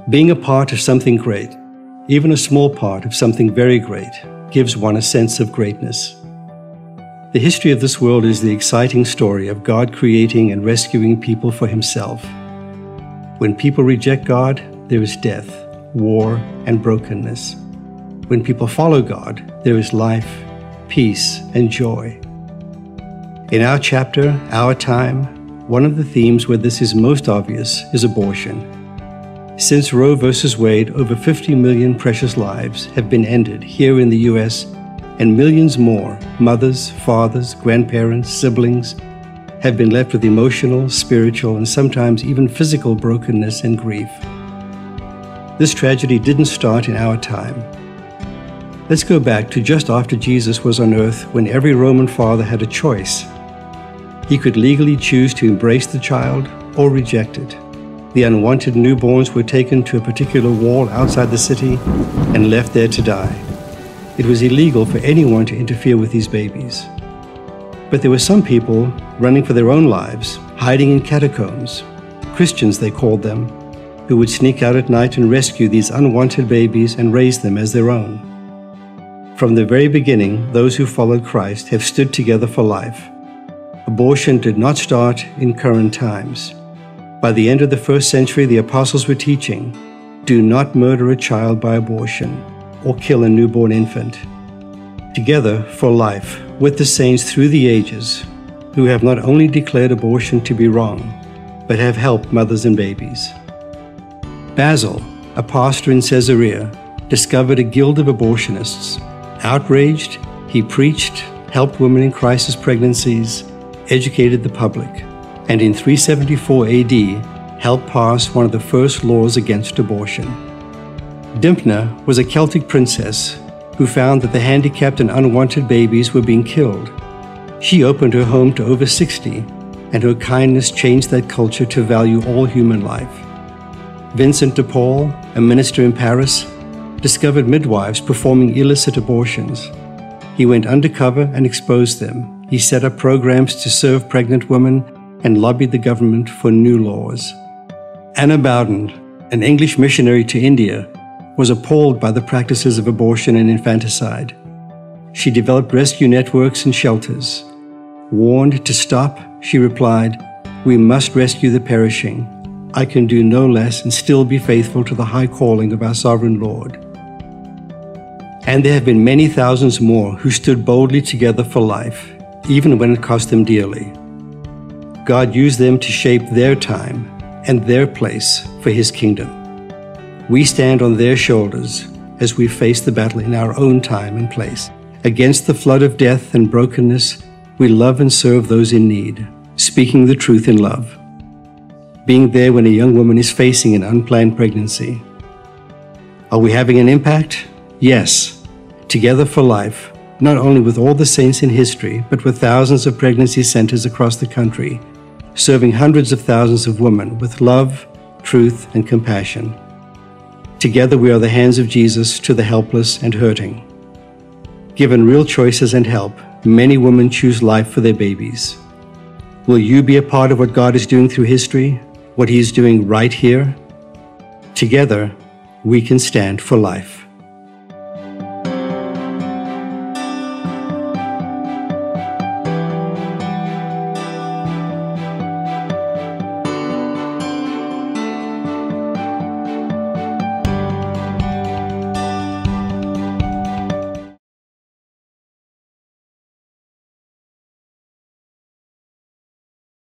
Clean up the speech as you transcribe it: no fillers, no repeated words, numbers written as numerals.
Being a part of something great, even a small part of something very great, gives one a sense of greatness. The history of this world is the exciting story of God creating and rescuing people for Himself. When people reject God, there is death, war, and brokenness. When people follow God, there is life, peace, and joy. In our chapter, Our Time, one of the themes where this is most obvious is abortion. Since Roe v. Wade, over 50 million precious lives have been ended here in the U.S., and millions more, mothers, fathers, grandparents, siblings, have been left with emotional, spiritual, and sometimes even physical brokenness and grief. This tragedy didn't start in our time. Let's go back to just after Jesus was on earth, when every Roman father had a choice. He could legally choose to embrace the child or reject it. The unwanted newborns were taken to a particular wall outside the city and left there to die. It was illegal for anyone to interfere with these babies. But there were some people running for their own lives, hiding in catacombs, Christians they called them, who would sneak out at night and rescue these unwanted babies and raise them as their own. From the very beginning, those who followed Christ have stood together for life. Abortion did not start in current times. By the end of the first century, the apostles were teaching, do not murder a child by abortion or kill a newborn infant. Together for life with the saints through the ages, who have not only declared abortion to be wrong, but have helped mothers and babies. Basil, a pastor in Caesarea, discovered a guild of abortionists. Outraged, he preached, helped women in crisis pregnancies, educated the public, and in 374 AD, helped pass one of the first laws against abortion. Dymphna was a Celtic princess who found that the handicapped and unwanted babies were being killed. She opened her home to over 60, and her kindness changed that culture to value all human life. Vincent de Paul, a minister in Paris, discovered midwives performing illicit abortions. He went undercover and exposed them. He set up programs to serve pregnant women and lobbied the government for new laws. Anna Bowden, an English missionary to India, was appalled by the practices of abortion and infanticide. She developed rescue networks and shelters. Warned to stop, she replied, "We must rescue the perishing. I can do no less and still be faithful to the high calling of our sovereign Lord." And there have been many thousands more who stood boldly together for life, even when it cost them dearly. God used them to shape their time and their place for His kingdom. We stand on their shoulders as we face the battle in our own time and place. Against the flood of death and brokenness, we love and serve those in need, speaking the truth in love. Being there when a young woman is facing an unplanned pregnancy. Are we having an impact? Yes. Together for life, not only with all the saints in history, but with thousands of pregnancy centers across the country, serving hundreds of thousands of women with love, truth, and compassion. Together we are the hands of Jesus to the helpless and hurting. Given real choices and help, many women choose life for their babies. Will you be a part of what God is doing through history, what He is doing right here? Together, we can stand for life.